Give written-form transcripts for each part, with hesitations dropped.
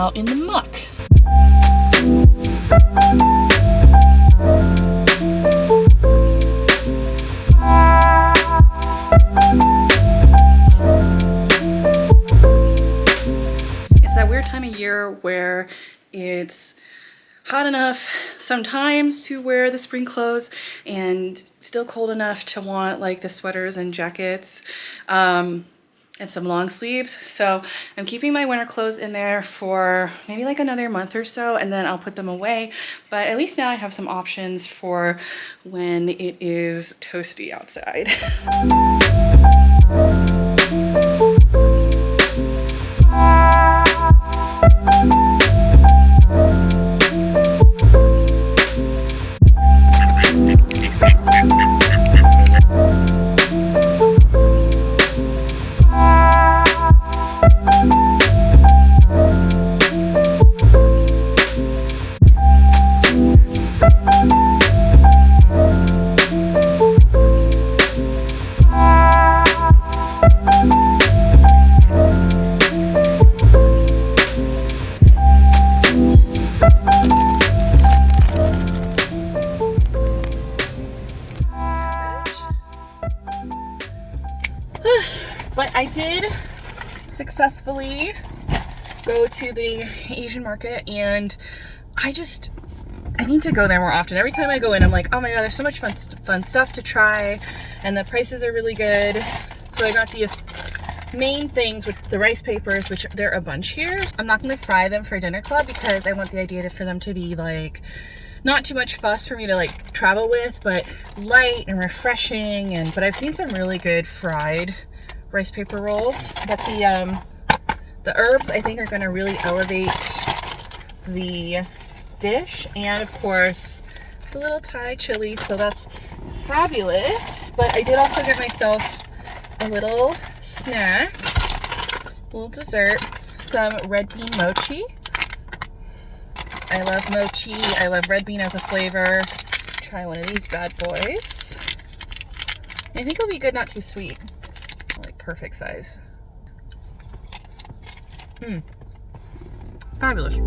out in the muck. It's that weird time of year where it's hot enough sometimes to wear the spring clothes and still cold enough to want like the sweaters and jackets and some long sleeves. So I'm keeping my winter clothes in there for maybe like another month or so, and then I'll put them away. But at least now I have some options for when it is toasty outside. But I did successfully go to the Asian market, and I need to go there more often. Every time I go in, I'm like, oh my god, there's so much fun stuff to try, and the prices are really good. So I got these main things with the rice papers, which there are a bunch here. I'm not going to fry them for dinner club because I want the idea for them to be like not too much fuss for me to like travel with, but light and refreshing. But I've seen some really good fried rice paper rolls. But the herbs I think are going to really elevate the dish, and of course the little Thai chili, so that's fabulous. But I did also get myself a little snack, a little dessert, some red bean mochi. I love mochi, I love red bean as a flavor. Try one of these bad boys. I think it'll be good, not too sweet. Like perfect size. Fabulous.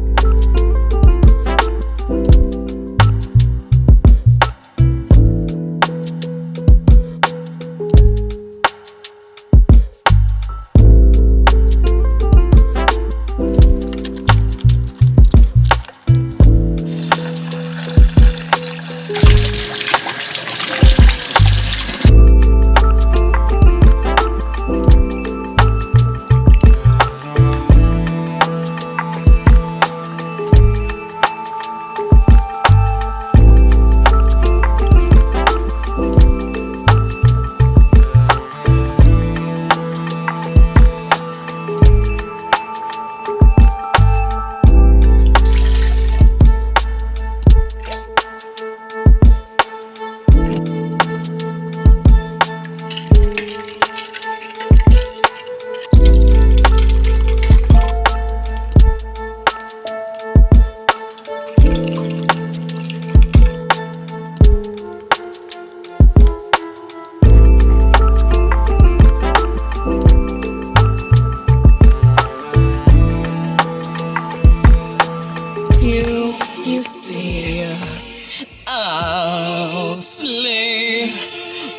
I'll slay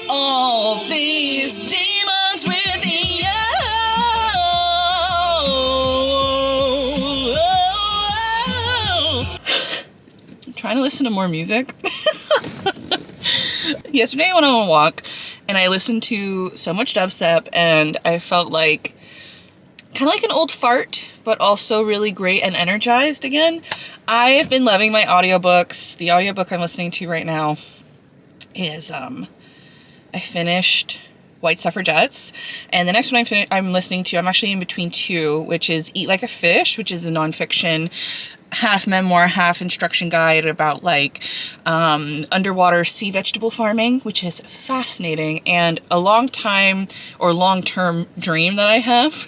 all these demons within you. I'm trying to listen to more music. Yesterday I went on a walk and I listened to so much dubstep, and I felt like kind of like an old fart, but also really great and energized again. I have been loving my audiobooks. The audiobook I'm listening to right now is, I finished White Suffragettes, and the next one I'm listening to, I'm actually in between two, which is Eat Like a Fish, which is a nonfiction, half memoir, half instruction guide about like underwater sea vegetable farming, which is fascinating and a long-term dream that I have.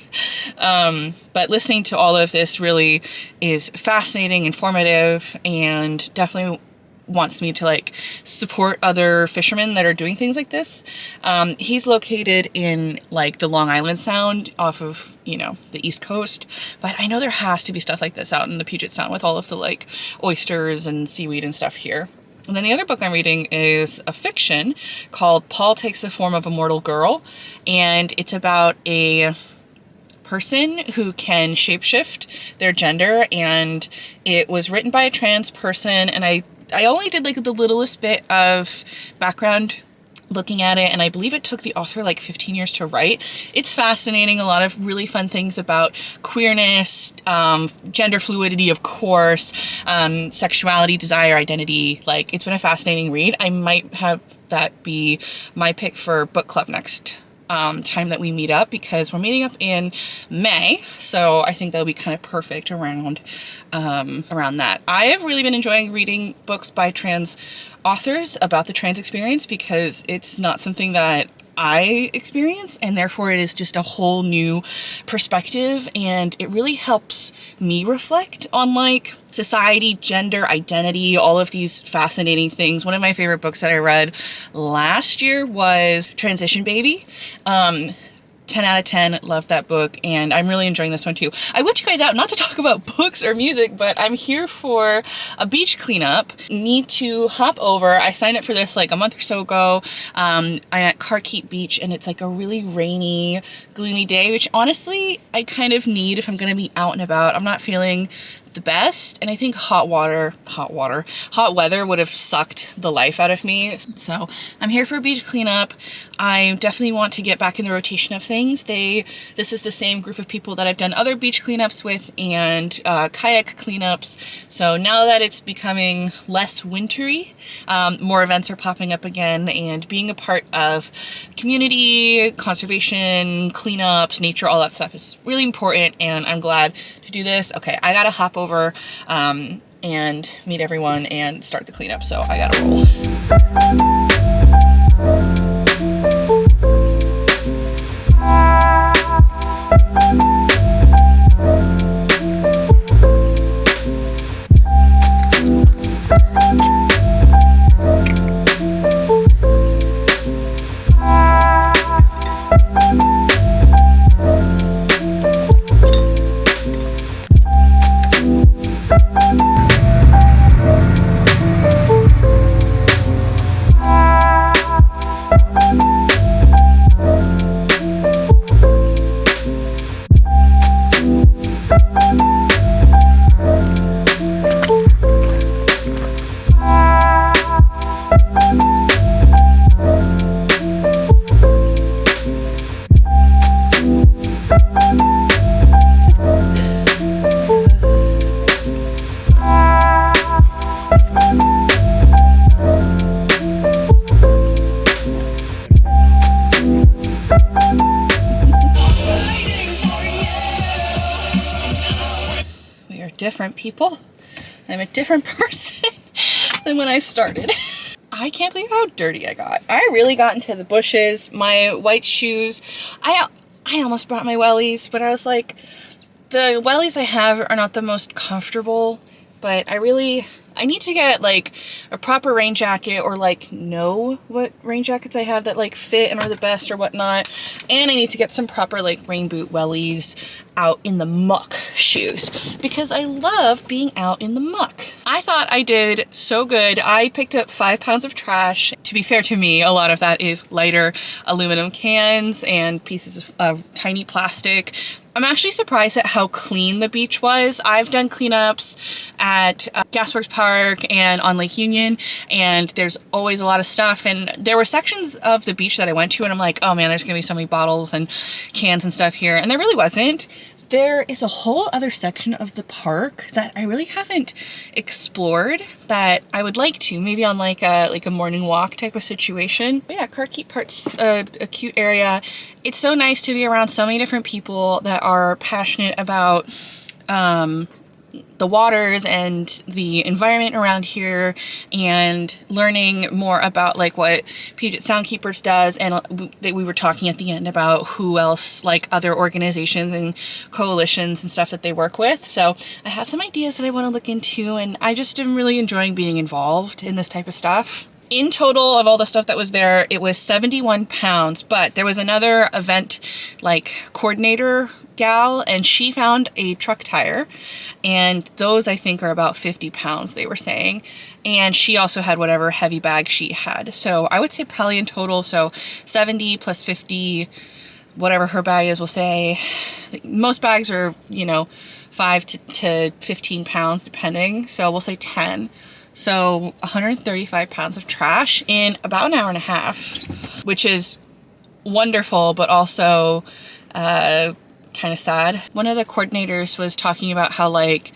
But listening to all of this really is fascinating, informative, and definitely wants me to like support other fishermen that are doing things like this. He's located in like the Long Island Sound off of, you know, the East Coast, but I know there has to be stuff like this out in the Puget Sound with all of the like oysters and seaweed and stuff here. And then the other book I'm reading is a fiction called Paul Takes the Form of a Mortal Girl, and it's about a person who can shapeshift their gender, and it was written by a trans person, and I only did like the littlest bit of background looking at it, and I believe it took the author like 15 years to write. It's fascinating, a lot of really fun things about queerness, gender fluidity, of course, sexuality, desire, identity. Like, it's been a fascinating read. I might have that be my pick for book club next time that we meet up, because we're meeting up in May, so I think that'll be kind of perfect around that. I have really been enjoying reading books by trans authors about the trans experience, because it's not something that I experience, and therefore it is just a whole new perspective, and it really helps me reflect on like society, gender, identity, all of these fascinating things. One of my favorite books that I read last year was Transition Baby. 10 out of 10, loved that book, and I'm really enjoying this one too. I whipped you guys out not to talk about books or music, but I'm here for a beach cleanup. Need to hop over. I signed up for this like a month or so ago. I'm at Carkeet Beach, and it's like a really rainy, gloomy day, which honestly I kind of need if I'm gonna be out and about. I'm not feeling the best, and I think hot weather would have sucked the life out of me. So I'm here for a beach cleanup. I definitely want to get back in the rotation of things. This is the same group of people that I've done other beach cleanups with, and kayak cleanups. So now that it's becoming less wintry, more events are popping up again, and being a part of community, conservation, cleanups, nature, all that stuff is really important, and I'm glad to do this. Okay, I gotta hop over and meet everyone and start the cleanup, so I gotta roll. Different people. I'm a different person than when I started. I can't believe how dirty I got. I really got into the bushes. My white shoes, I almost brought my wellies, but I was like, the wellies I have are not the most comfortable, but I need to get like a proper rain jacket, or like know what rain jackets I have that like fit and are the best or whatnot. And I need to get some proper like rain boot wellies out in the muck shoes, because I love being out in the muck. I thought I did so good. I picked up 5 pounds of trash. To be fair to me, a lot of that is lighter aluminum cans and pieces of tiny plastic. I'm actually surprised at how clean the beach was. I've done cleanups at Gasworks Park and on Lake Union, and there's always a lot of stuff. And there were sections of the beach that I went to, and I'm like, oh man, there's gonna be so many bottles and cans and stuff here. And there really wasn't. There is a whole other section of the park that I really haven't explored that I would like to, maybe on like a morning walk type of situation. But yeah, Carkeet Park's a cute area. It's so nice to be around so many different people that are passionate about the waters and the environment around here, and learning more about like what Puget Sound Keepers does. And we were talking at the end about who else, like other organizations and coalitions and stuff that they work with. So I have some ideas that I want to look into, and I just am really enjoying being involved in this type of stuff. In total of all the stuff that was there, it was 71 pounds, but there was another event like coordinator gal, and she found a truck tire, and those I think are about 50 pounds, they were saying. And she also had whatever heavy bag she had. So I would say probably in total, so 70 plus 50, whatever her bag is, we'll say. Most bags are, you know, 5 to 15 pounds depending. So we'll say 10. So 135 pounds of trash in about an hour and a half, which is wonderful, but also kind of sad. One of the coordinators was talking about how like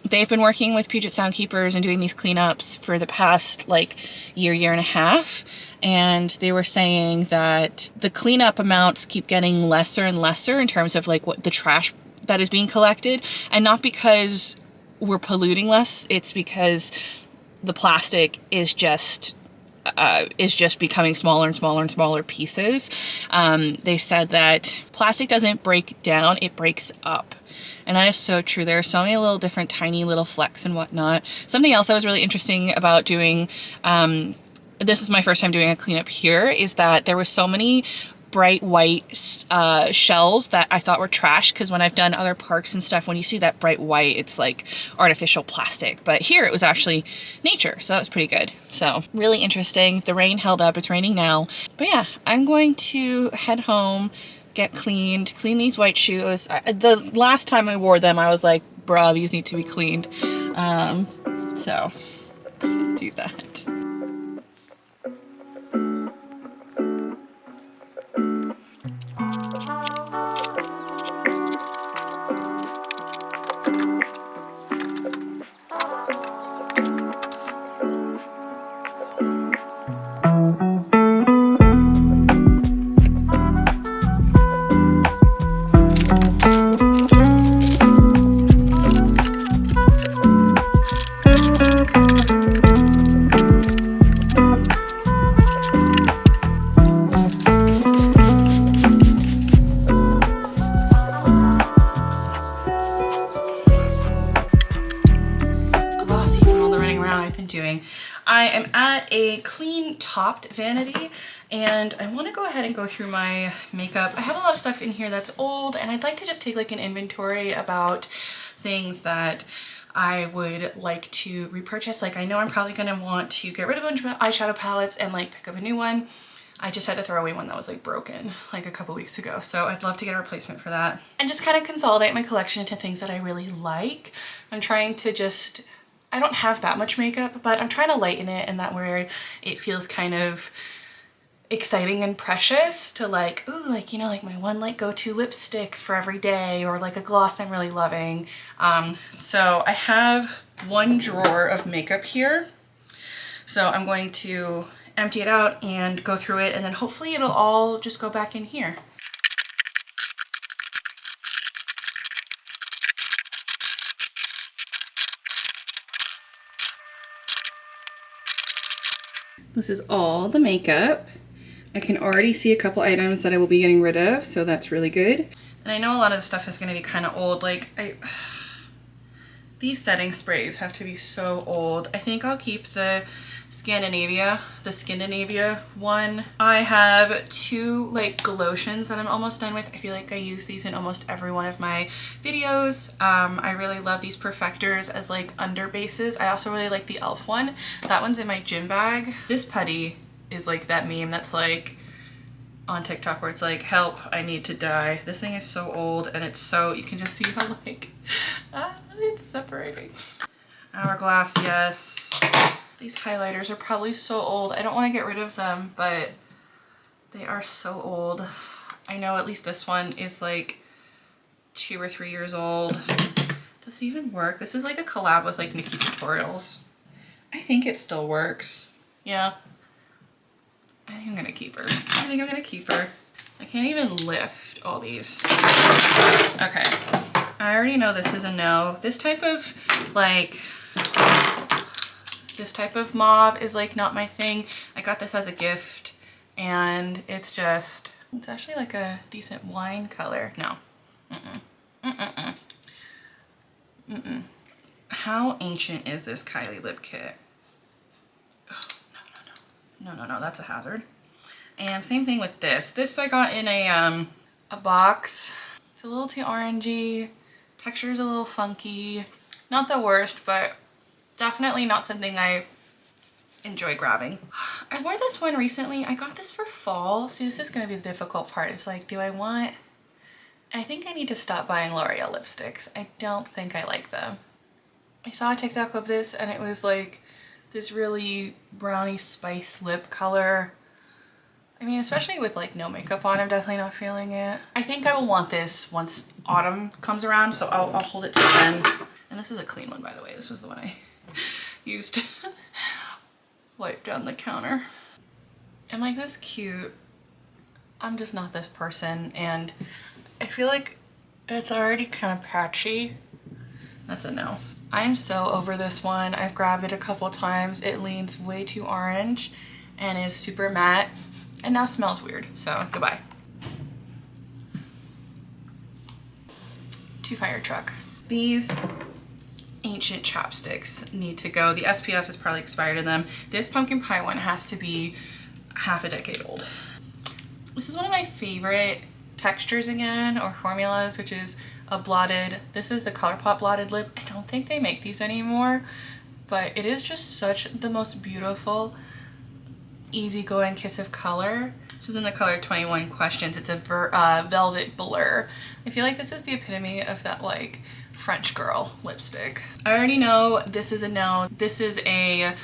they've been working with Puget Sound Keepers and doing these cleanups for the past like year and a half. And they were saying that the cleanup amounts keep getting lesser and lesser in terms of like what the trash that is being collected. And not because we're polluting less, it's because the plastic is just becoming smaller and smaller and smaller pieces. They said that plastic doesn't break down, it breaks up. And that is so true. There are so many little different tiny little flecks and whatnot. Something else that was really interesting about doing, this is my first time doing a cleanup here, is that there were so many bright white shells that I thought were trash, because when I've done other parks and stuff, when you see that bright white, it's like artificial plastic. But here it was actually nature, so that was pretty good. So really interesting. The rain held up. It's raining now. But yeah, I'm going to head home, get cleaned, clean these white shoes. The last time I wore them, I was like, bruh, these need to be cleaned. So I'm gonna do that. I am at a clean topped vanity, and I want to go ahead and go through my makeup. I have a lot of stuff in here that's old, and I'd like to just take like an inventory about things that I would like to repurchase. Like I know I'm probably going to want to get rid of a bunch of eyeshadow palettes and like pick up a new one. I just had to throw away one that was like broken like a couple weeks ago. So I'd love to get a replacement for that. And just kind of consolidate my collection into things that I really like. I'm trying to just, I don't have that much makeup, but I'm trying to lighten it in that where it feels kind of exciting and precious to like, ooh, like, you know, like my one like go-to lipstick for every day, or like a gloss I'm really loving. So I have one drawer of makeup here. So I'm going to empty it out and go through it, and then hopefully it'll all just go back in here. This is all the makeup. I can already see a couple items that I will be getting rid of, so that's really good. And I know a lot of the stuff is going to be kind of old. Like, these setting sprays have to be so old. I think I'll keep the Scandinavia one. I have two like lotions that I'm almost done with. I feel like I use these in almost every one of my videos. I really love these perfectors as like under bases. I also really like the e.l.f. one. That one's in my gym bag. This putty is like that meme that's like on TikTok where it's like, help, I need to die. This thing is so old, and it's so, you can just see how like it's separating. Hourglass, yes. These highlighters are probably so old. I don't want to get rid of them, but they are so old. I know at least this one is like 2 or 3 years old. Does it even work? This is like a collab with like Nikki Tutorials. I think it still works. Yeah. I think I'm gonna keep her. I can't even lift all these. Okay. I already know this is a no. This type of mauve is like not my thing. I got this as a gift and it's actually like a decent wine color. No. How ancient is this Kylie lip kit? Oh, no, that's a hazard. And same thing with this. This I got in a box. It's a little too orangey. Texture's a little funky. Not the worst, but definitely not something I enjoy grabbing. I wore this one recently. I got this for fall. See, this is gonna be the difficult part. It's like, I think I need to stop buying L'Oreal lipsticks. I don't think I like them. I saw a TikTok of this and it was like this really brownie spice lip color. I mean, especially with like no makeup on, I'm definitely not feeling it. I think I will want this once autumn comes around, so I'll hold it till then. And this is a clean one, by the way. This was the one I used to wipe down the counter. I'm like, that's cute. I'm just not this person, and I feel like it's already kind of patchy. That's a no. I'm so over this one. I've grabbed it a couple times. It leans way too orange and is super matte and now smells weird, so goodbye. To fire truck. These ancient chopsticks need to go. The SPF is probably expired in them. This pumpkin pie one has to be half a decade old. This is one of my favorite textures again, or formulas, which is a blotted, this is the ColourPop blotted lip. I don't think they make these anymore, but it is just such the most beautiful, easygoing kiss of color. This is in the color 21 Questions. It's a velvet blur. I feel like this is the epitome of that like French girl lipstick. I already know this is a no. This is a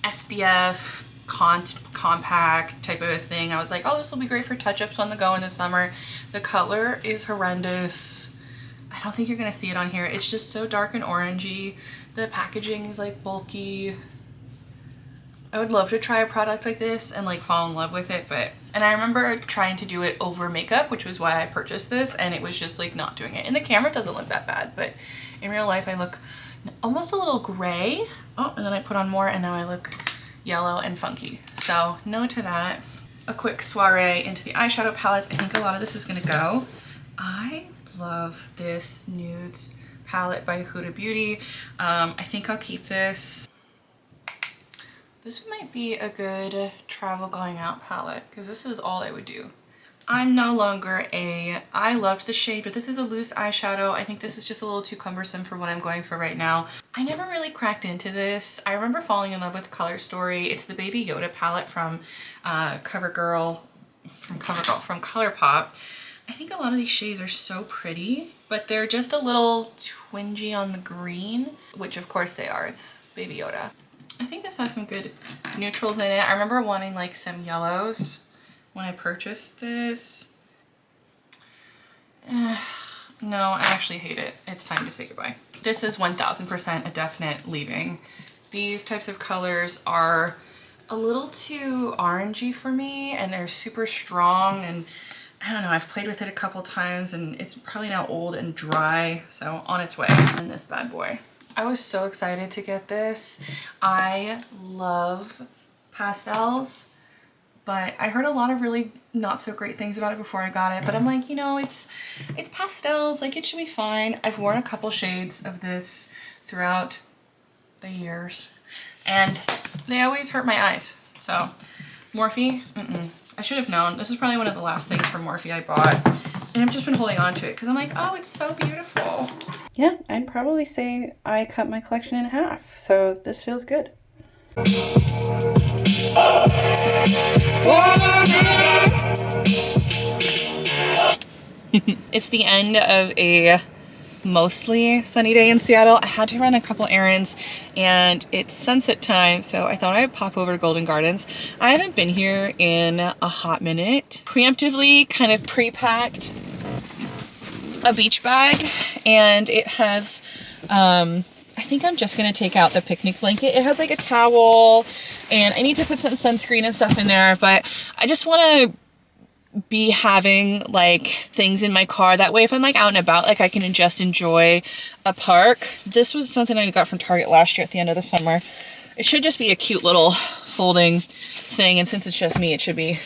SPF compact type of a thing. I was like, oh, this will be great for touch-ups on the go in the summer. The color is horrendous. I don't think you're gonna see it on here. It's just so dark and orangey. The packaging is like bulky. I would love to try a product like this and like fall in love with it, and I remember trying to do it over makeup, which was why I purchased this, and it was just like not doing it. In the camera it doesn't look that bad, but in real life I look almost a little gray. Oh, and then I put on more and now I look yellow and funky. So no to that. A quick soiree into the eyeshadow palettes. I think a lot of this is gonna go. I love this nudes palette by Huda Beauty. I think I'll keep this. This might be a good travel going out palette because this is all I would do. I'm no longer I loved the shade, but this is a loose eyeshadow. I think this is just a little too cumbersome for what I'm going for right now. I never really cracked into this. I remember falling in love with Color Story. It's the Baby Yoda palette from CoverGirl, from ColourPop. I think a lot of these shades are so pretty, but they're just a little twingy on the green, which of course they are. It's Baby Yoda. I think this has some good neutrals in it. I remember wanting like some yellows when I purchased this. No, I actually hate it. It's time to say goodbye. This is 1000% a definite leaving. These types of colors are a little too orangey for me, and they're super strong, and I don't know, I've played with it a couple times and it's probably now old and dry, so on its way. And this bad boy. I was so excited to get this. I love pastels, but I heard a lot of really not so great things about it before I got it, but I'm like, you know, it's pastels, like it should be fine. I've worn a couple shades of this throughout the years and they always hurt my eyes. So Morphe, I should have known. This is probably one of the last things from Morphe I bought, and I've just been holding on to it because I'm like, oh, it's so beautiful. Yeah, I'd probably say I cut my collection in half, so this feels good. It's the end of a mostly sunny day in Seattle. I had to run a couple errands and it's sunset time, so I thought I'd pop over to Golden Gardens. I haven't been here in a hot minute. Preemptively kind of pre-packed a beach bag, and it has I think I'm just gonna take out the picnic blanket. It has like a towel, and I need to put some sunscreen and stuff in there, but I just want to be having like things in my car. That way if I'm like out and about, like I can just enjoy a park. This was something I got from Target last year at the end of the summer. It should just be a cute little folding thing, and since it's just me, it should be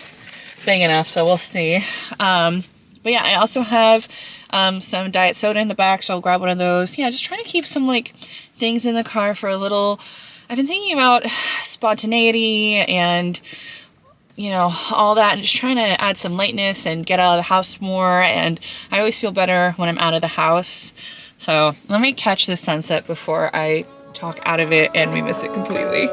big enough, so we'll see. But yeah, I also have some diet soda in the back, so I'll grab one of those. Yeah, just trying to keep some like things in the car for a little. I've been thinking about spontaneity and, you know, all that, and just trying to add some lightness and get out of the house more. And I always feel better when I'm out of the house. So let me catch this sunset before I talk out of it and we miss it completely.